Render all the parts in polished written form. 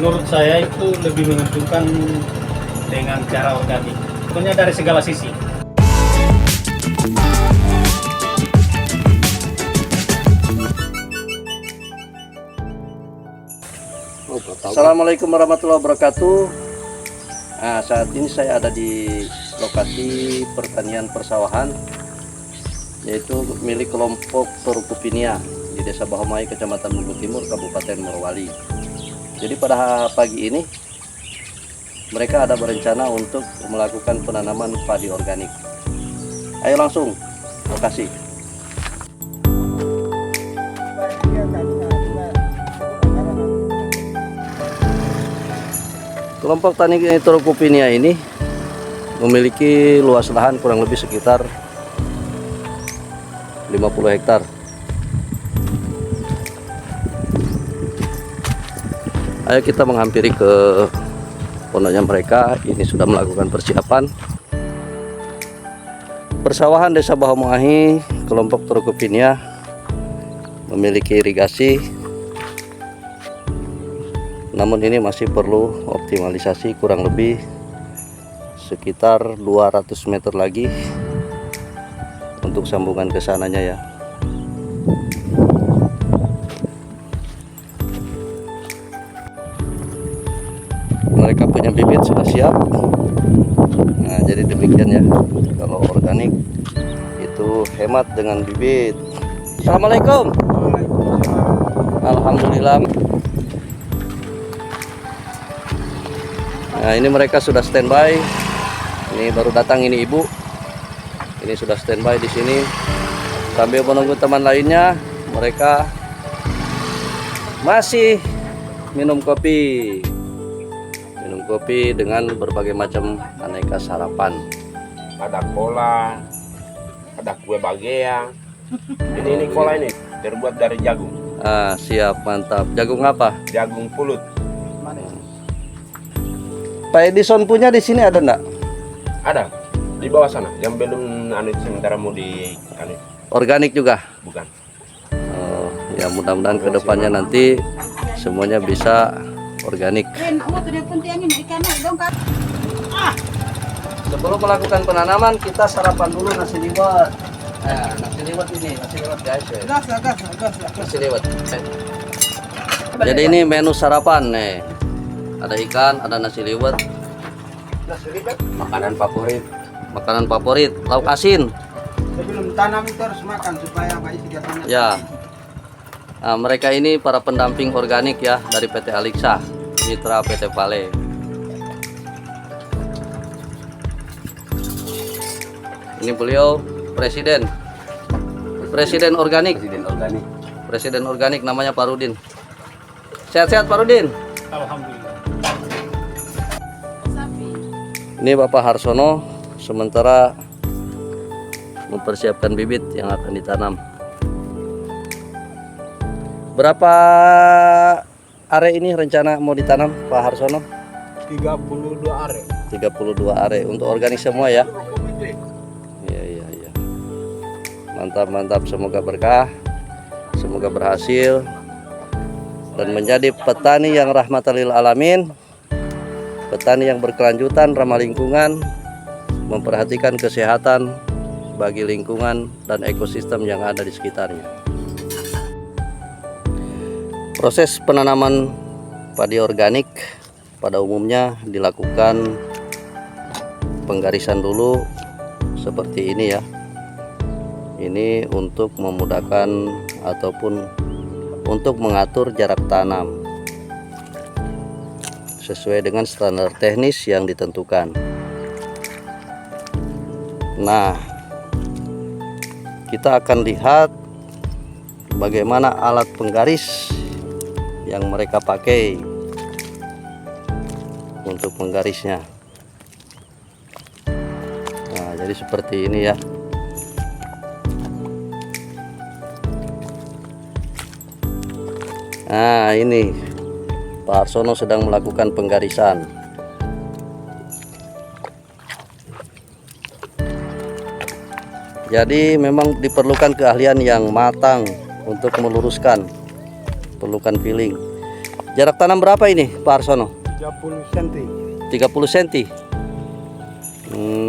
Menurut saya itu lebih menentukan dengan cara organik. Pokoknya dari segala sisi. Assalamualaikum warahmatullahi wabarakatuh. Nah, saat ini saya ada di lokasi pertanian persawahan, yaitu milik kelompok Torukupinia di Desa Bahomai, Kecamatan Bungku Timur, Kabupaten Morowali. Jadi pada pagi ini mereka ada berencana untuk melakukan penanaman padi organik. Ayo langsung lokasi. Kelompok tani Torukupinia ini memiliki luas lahan kurang lebih sekitar 50 hektar. Ayo kita menghampiri ke pondoknya mereka. Ini sudah melakukan persiapan. Persawahan Desa Bahomai, kelompok Torukupinia memiliki irigasi, namun ini masih perlu optimalisasi, kurang lebih sekitar 200 meter lagi untuk sambungan ke sananya ya. Mereka punya bibit sudah siap. Nah, jadi demikian ya. Kalau organik itu hemat dengan bibit. Assalamualaikum. Alhamdulillah. Nah, ini mereka sudah standby. Ini baru datang ini ibu. Ini sudah standby di sini sambil menunggu teman lainnya. Mereka masih minum kopi. Minum kopi dengan berbagai macam aneka sarapan. Ada kola, ada kue bagea. Ini kola ini terbuat dari jagung. Ah, siap, mantap. Jagung apa? Jagung pulut. Pak Edison punya di sini ada enggak? Ada di bawah sana. Yang belum sementara mau di Organik juga? bukan. Oh, ya mudah-mudahan kedepannya nanti semuanya bisa organik. Sebelum melakukan penanaman kita sarapan dulu nasi liwet. Nah, nasi liwet ini, nasi liwet guys. Nasi liwet. Jadi ini menu sarapan nih. Ada ikan, ada nasi liwet. Makanan favorit. Makanan favorit, lauk asin. Sebelum tanam itu harus makan supaya baik kegiatannya. Ya. Nah, mereka ini para pendamping organik ya dari PT Aliksa, mitra PT Vale. Ini beliau presiden organik. Presiden organik namanya Pak Rudin. Sehat-sehat Pak Rudin. Alhamdulillah. Ini Bapak Harsono sementara mempersiapkan bibit yang akan ditanam. Berapa are ini rencana mau ditanam Pak Harsono? 32 are. 32 are untuk organik semua ya. Iya. Mantap, semoga berkah, semoga berhasil dan menjadi petani yang rahmatan lil alamin, petani yang berkelanjutan, ramah lingkungan, memperhatikan kesehatan bagi lingkungan dan ekosistem yang ada di sekitarnya. Proses penanaman padi organik pada umumnya dilakukan penggarisan dulu seperti ini ya. Ini untuk memudahkan ataupun untuk mengatur jarak tanam sesuai dengan standar teknis yang ditentukan. Nah, kita akan lihat bagaimana alat penggaris yang mereka pakai untuk menggarisnya. Nah, jadi seperti ini ya. Nah, ini Pak Harsono sedang melakukan penggarisan. Jadi memang diperlukan keahlian yang matang untuk meluruskan, perlukan feeling. Jarak tanam berapa ini Pak Arsono? 30 cm. 30 cm.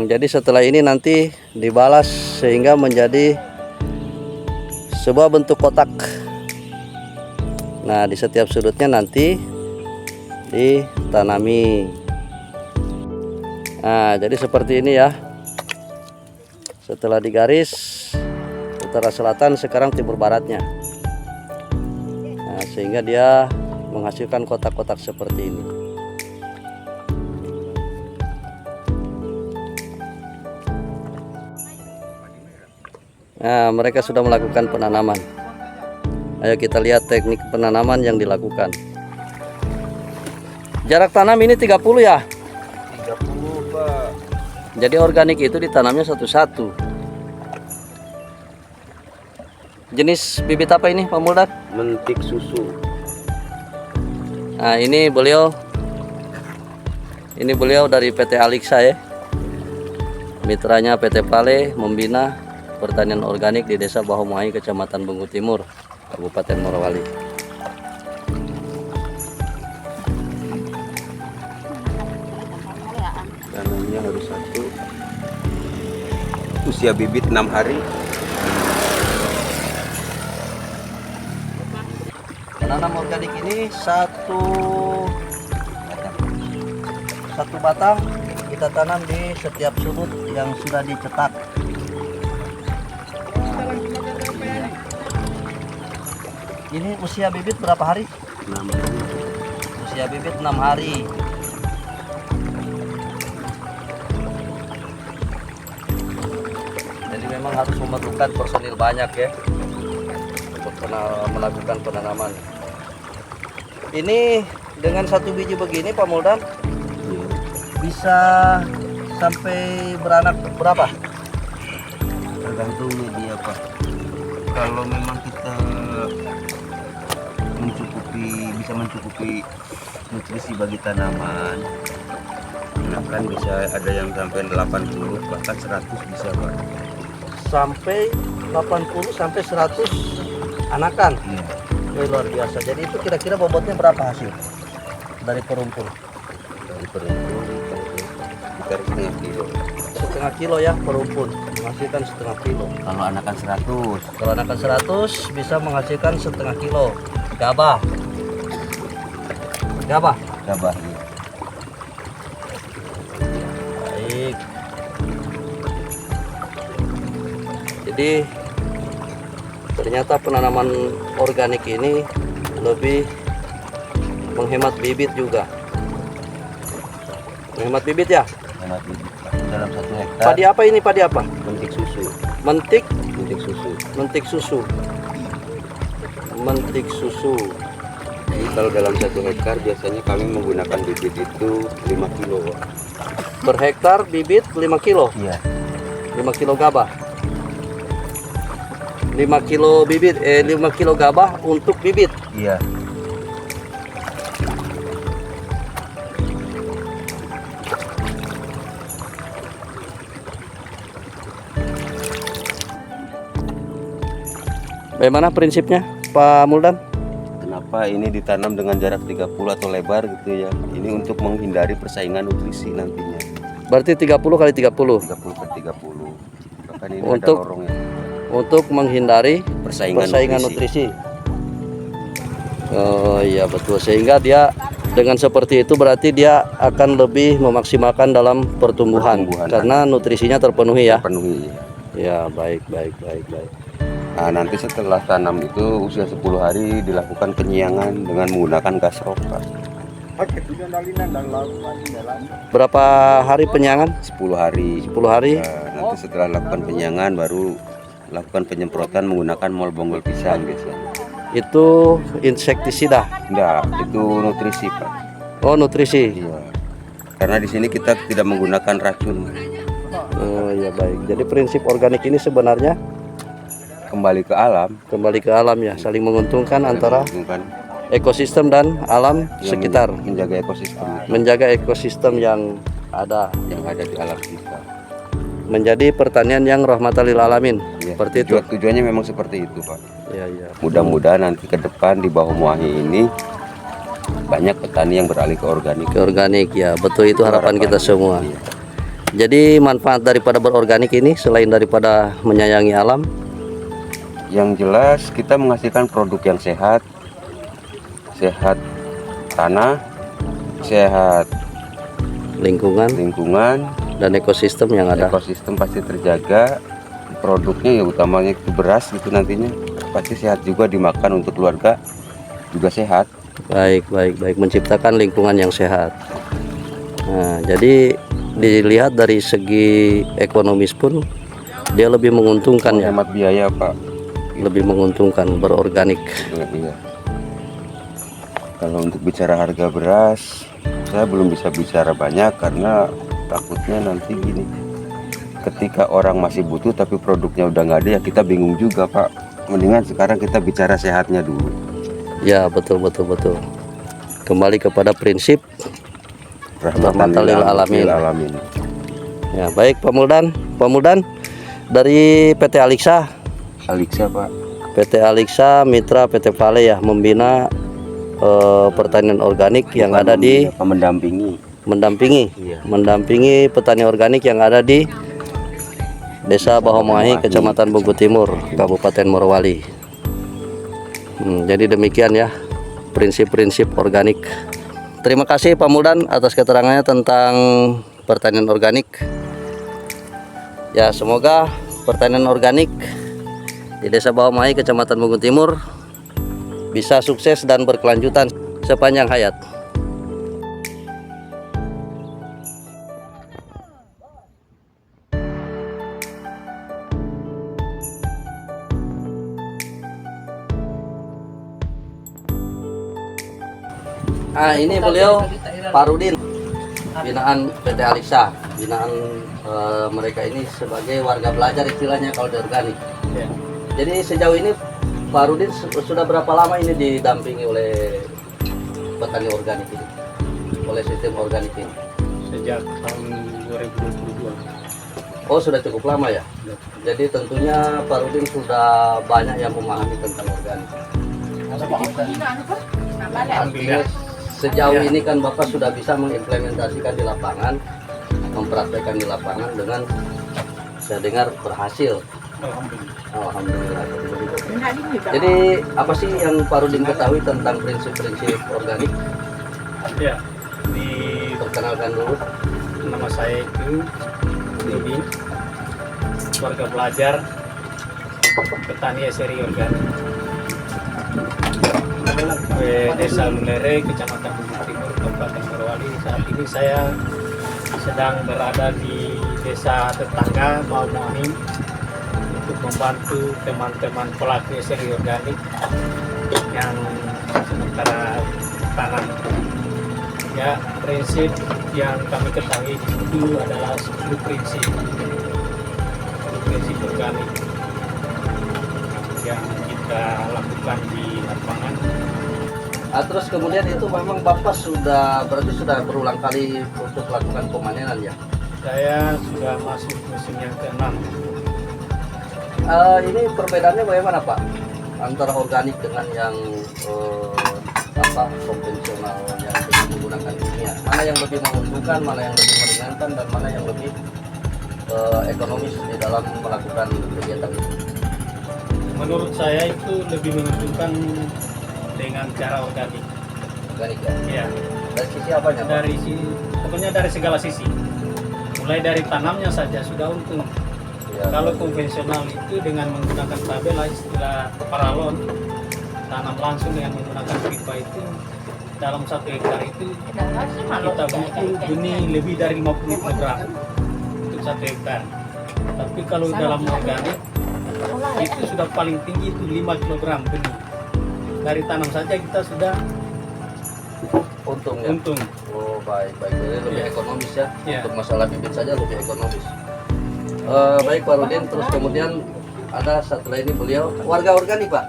Jadi setelah ini nanti dibalas sehingga menjadi sebuah bentuk kotak. Nah, di setiap sudutnya nanti ditanami. Nah, jadi seperti ini ya. Setelah digaris utara selatan, sekarang timur baratnya. Nah, sehingga dia menghasilkan kotak-kotak seperti ini. Nah, mereka sudah melakukan penanaman. Ayo kita lihat teknik penanaman yang dilakukan. Jarak tanam ini 30 ya? 30 Pak. Jadi organik itu ditanamnya satu-satu. Jenis bibit apa ini Pak Muldan? Mentik susu. Nah, ini beliau dari PT Aliksa ya. Mitranya PT Pale membina pertanian organik di Desa Bahomuai, Kecamatan Bungu Timur, Kabupaten Morowali. Tanamnya harus satu. Usia bibit 6 hari. Menanam organik ini satu batang kita tanam di setiap sudut yang sudah dicetak. Ini usia bibit berapa hari? 6 hari. Usia bibit 6 hari. Jadi memang harus memerlukan personil banyak ya untuk melakukan penanaman. Ini dengan satu biji begini Pak Muldan bisa sampai beranak berapa? Tergantung media Pak. Kalau memang kita bisa mencukupi nutrisi bagi tanaman, kan bisa ada yang sampai 80 bahkan 100 bisa Pak. Sampai 80 sampai 100 anakan. Iya. Wih, luar biasa. Jadi itu kira-kira bobotnya berapa hasil dari perumpul? Dari perumpul sekitar setengah kilo. Setengah kilo ya perumpul, menghasilkan setengah kilo. Kalau anakan 100. Kalau anakan 100 bisa menghasilkan setengah kilo. Gabah. Gabah. Baik. Jadi ternyata penanaman organik ini lebih menghemat bibit juga. Menghemat bibit ya? Hemat bibit dalam 1 hektar. Padi apa ini? Padi apa? Mentik susu. Mentik susu. Mentik susu. Mentik susu. Jadi kalau dalam 1 hektar biasanya kami menggunakan bibit itu 5 kilo. Per hektar bibit 5 kilo. Iya. 5 kilo gabah. 5 kilo bibit 5 kilo gabah untuk bibit. Iya. Bagaimana prinsipnya Pak Muldan? Kenapa ini ditanam dengan jarak 30 atau lebar gitu ya? Ini untuk menghindari persaingan nutrisi nantinya. Berarti 30 kali 30. 30 per 30. Bahkan ini Untuk- ada lorongnya. Untuk menghindari Persaingan nutrisi. Oh iya betul, sehingga dia dengan seperti itu berarti dia akan lebih memaksimalkan dalam pertumbuhan, karena nutrisinya terpenuhi ya. Penuhi. Ya baik. Nah, nanti setelah tanam itu usia 10 hari dilakukan penyiangan dengan menggunakan gas roka. Berapa hari penyiangan? 10 hari. 10 hari. Nah, nanti setelah lakukan penyiangan baru lakukan penyemprotan menggunakan mol bonggol pisang biasanya. Itu insektisida. Enggak, itu nutrisi Pak. Oh nutrisi. Iya. Karena di sini kita tidak menggunakan racun. Oh iya baik. Jadi prinsip organik ini sebenarnya Kembali ke alam. kembali ke alam ya, saling menguntungkan antara Menguntungkan ekosistem dan alam yang sekitar, menjaga ekosistem menjaga ekosistem yang ada, yang ada di alam kita. menjadi pertanian yang rahmatan lil alamin. Ya, Seperti itu. tujuannya memang seperti itu Pak. Iya. Mudah-mudahan nanti ke depan di Bahomuai ini banyak petani yang beralih ke organik. Ke organik ya, betul, itu harapan kita semua. Iya. Jadi manfaat daripada berorganik ini selain daripada menyayangi alam, Yang jelas kita menghasilkan produk yang sehat, sehat tanah, sehat lingkungan lingkungan, dan ekosistem yang ada. ekosistem pasti terjaga. Produknya ya utamanya itu beras gitu nantinya pasti sehat juga dimakan untuk keluarga juga sehat. Baik, menciptakan lingkungan yang sehat. Nah, jadi dilihat dari segi ekonomis pun dia lebih menguntungkan ya, Hemat biaya Pak. lebih menguntungkan berorganik. Iya. Kalau untuk bicara harga beras, saya belum bisa bicara banyak karena takutnya nanti gini. Ketika orang masih butuh tapi produknya udah nggak ada ya kita bingung juga Pak. Mendingan sekarang kita bicara sehatnya dulu. Ya, betul. Kembali kepada prinsip Rahmatan lil alamin. Ya, baik Pak Muldan dari PT Aliksa. Aliksa Pak. PT Aliksa mitra PT Vale ya, membina pertanian organik yang ada di mendampingi. Iya. mendampingi petani organik yang ada di Desa Bahomahi, Kecamatan Bungku Timur, Kabupaten Morowali. Jadi demikian ya prinsip-prinsip organik. Terima kasih Pak Muldan atas keterangannya tentang pertanian organik. Ya, semoga pertanian organik di Desa Bahomahi, Kecamatan Bungku Timur bisa sukses dan berkelanjutan sepanjang hayat. Nah, ini beliau Pak Rudin, binaan PT Aliksa. Binaan mereka ini sebagai warga belajar istilahnya kalau di organik. Ya. Jadi sejauh ini Pak Rudin sudah berapa lama ini didampingi oleh petani organik ini, oleh sistem organik ini? Sejak tahun 2022. Oh, sudah cukup lama ya. Jadi tentunya Pak Rudin sudah banyak yang memahami tentang organik. Alhamdulillah. Sejauh ini kan Bapak sudah bisa mengimplementasikan di lapangan, mempraktekkan di lapangan dengan saya dengar berhasil. Alhamdulillah. Alhamdulillah. Jadi apa sih yang Pak Rudin ketahui tentang prinsip-prinsip organik? Ya, Perkenalkan dulu. nama saya itu Didi, warga belajar petani SRI organik. Desa Lunere, Kecamatan Bungku Timur, Kabupaten Morowali. Saat ini saya sedang berada di desa tetangga Bahomahi untuk membantu teman-teman pelaku SRI organik yang sementara tanam. Ya, prinsip yang kami ketahui di situ adalah 10 prinsip organik yang kita lakukan di lapangan. Terus kemudian itu memang Bapak berarti sudah berulang kali untuk melakukan pemanenan ya? Saya sudah masuk musim yang ke-6. Ini perbedaannya bagaimana Pak? Antara organik dengan yang konvensional yang menggunakan kimia. Mana yang lebih menguntungkan, mana yang lebih meringankan, dan mana yang lebih ekonomis di dalam melakukan kegiatan ini? Menurut saya itu lebih menguntungkan dengan cara organik. Organik ya? Ya, Dari sisi apanya Pak? dari sini, pokoknya dari segala sisi. Mulai dari tanamnya saja sudah untung. Ya. Kalau konvensional itu dengan menggunakan tabel istilah paralon, tanam langsung dengan menggunakan pipa itu dalam 1 hektar itu kita butuh benih lebih dari 50 kg untuk 1 hektar. Tapi kalau dalam organik itu sudah paling tinggi itu 5 kg benih. Dari tanam saja kita sudah Untung ya? untung. Oh, baik. Jadi lebih Ya. ekonomis ya? Ya. Untuk masalah bibit saja lebih ekonomis. Baik Pak Rudin, terus kemudian ada satu lagi beliau warga organik Pak.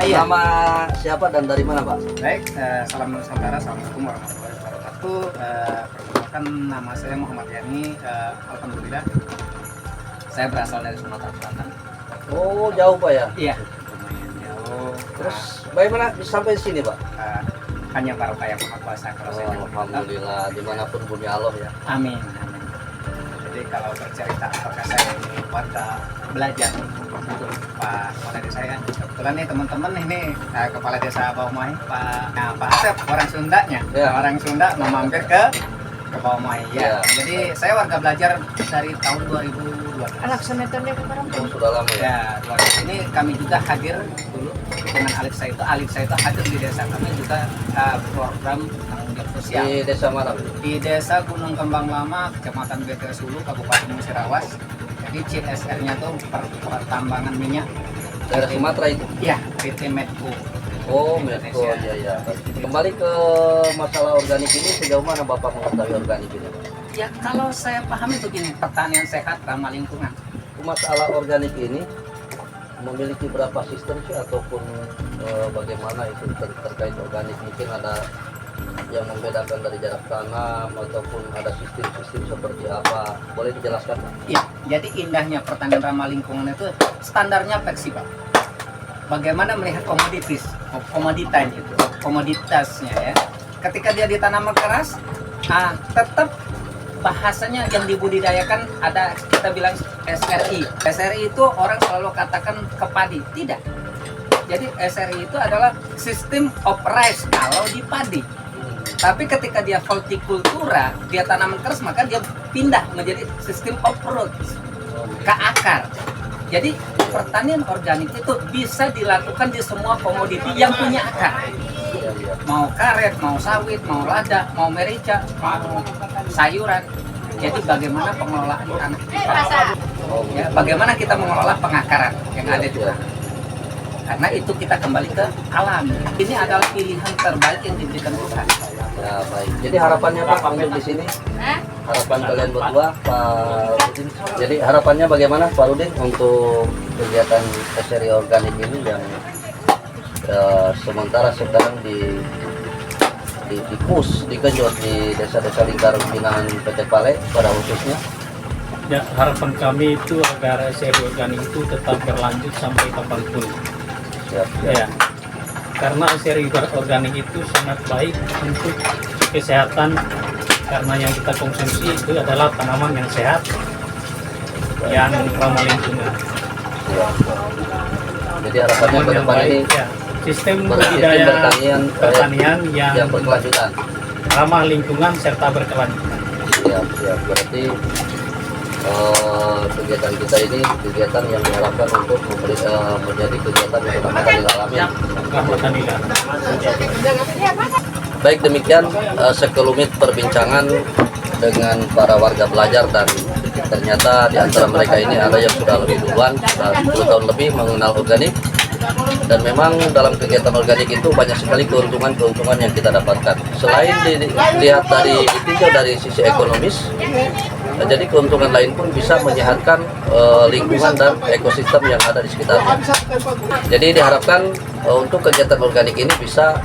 Iya. Nama siapa dan dari mana Pak? Baik, salam Nusantara, assalamualaikum warahmatullahi wabarakatuh. Perkenalkan, nama saya Muhammad Yani. Alhamdulillah, saya berasal dari Sumatera Selatan. Oh, jauh Pak ya? Iya. Lumayan jauh. Terus bagaimana sampai sini Pak? hanya barokah yang maha kuasa kalau saya bilang. Alhamdulillah, dimanapun bumi Allah ya. Amin, amin. Jadi kalau bercerita apakah saya ini warga belajar untuk Pak Kepala Desa ya. Kebetulan nih teman-teman ini Kepala Desa Bawamai, Pak Asep, orang Sundanya. Ya. Orang Sunda memampir ke Bawamai ya. Ya. Jadi saya warga belajar dari tahun 2012. Anak semeternya kemarin Oh, sudah lama ya. Ya, ini kami juga hadir dulu dengan Alif saya itu hadir di desa kami juga program tanggung jawab sosial. Di desa mana? Di Desa Gunung Kembang Lama, Kecamatan BTS Hulu, Kabupaten Musirawas. Jadi CSR-nya tuh pertambangan minyak. Daerah Sumatera itu. Ya, PT Medco. Oh, Medco, ya ya. Kembali ke masalah organik ini, sejauh mana Bapak mengetahui organik ini? Ya, kalau saya pahami begini, pertanian sehat ramah lingkungan. Masalah organik ini memiliki berapa sistem sih ataupun bagaimana itu terkait organik? Mungkin ada yang membedakan dari jarak tanam ataupun ada sistem-sistem seperti apa? Boleh dijelaskan, Pak? Ya, jadi indahnya pertanian ramah lingkungan itu standarnya fleksibel. Bagaimana melihat komoditasnya ya. Ketika dia ditanam keras, tetap bahasanya yang dibudidayakan ada kita bilang SRI. SRI itu orang selalu katakan ke padi, tidak. Jadi SRI itu adalah sistem of rice kalau di padi. Tapi ketika dia hortikultura, dia tanaman keras, maka dia pindah menjadi sistem of roots, ke akar. Jadi pertanian organik itu bisa dilakukan di semua komoditi yang punya akar. Mau karet, mau sawit, mau lada, mau merica, mau sayuran. Jadi bagaimana pengelolaan tanah kita? Ya, bagaimana kita mengelola pengakaran yang ada juga? Karena itu kita kembali ke alam. Ini adalah pilihan terbaik yang diberikan Tuhan. Ya baik. Jadi harapannya Pak untuk di sini, harapan kalian berdua, Pak Rudin. Jadi harapannya bagaimana Pak Rudin untuk kegiatan SRI organik ini yang sementara sekarang dipush, digenjot di desa-desa lingkar binaan PT Pale pada khususnya. Ya, harapan kami itu agar SRI organik itu tetap berlanjut sampai kapanpun. Siap. Ya, karena SRI organik itu sangat baik untuk kesehatan, karena yang kita konsumsi itu adalah tanaman yang sehat, yang ramah lingkungan. Siap. Jadi harapannya ke depan ini ya, sistem bersistem pertanian yang berkelanjutan, ramah lingkungan serta berkelanjutan. siap. Berarti kegiatan kita ini kegiatan yang diharapkan untuk menjadi kegiatan yang ramah alamin. Alhamdulillah. Baik, demikian sekelumit perbincangan dengan para warga belajar, dan ternyata di antara mereka ini ada yang sudah lebih duluan, 10 tahun lebih mengenal organik. Dan memang dalam kegiatan organik itu banyak sekali keuntungan-keuntungan yang kita dapatkan. Selain dilihat ditinjau dari sisi ekonomis, jadi keuntungan lain pun bisa menyehatkan lingkungan dan ekosistem yang ada di sekitarnya. Jadi diharapkan untuk kegiatan organik ini bisa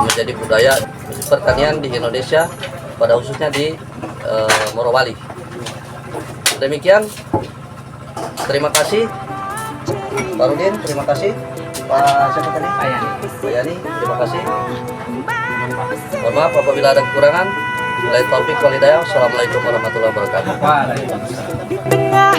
menjadi budaya pertanian di Indonesia, pada khususnya di Morowali. Demikian, terima kasih Pak Rudin, terima kasih Pak siapa tadi? Pak Yani, terima kasih. Mohon maaf apabila ada kekurangan. Lain topik walhidayah. Assalamualaikum warahmatullahi wabarakatuh. Waalaikumsalam. Di tengah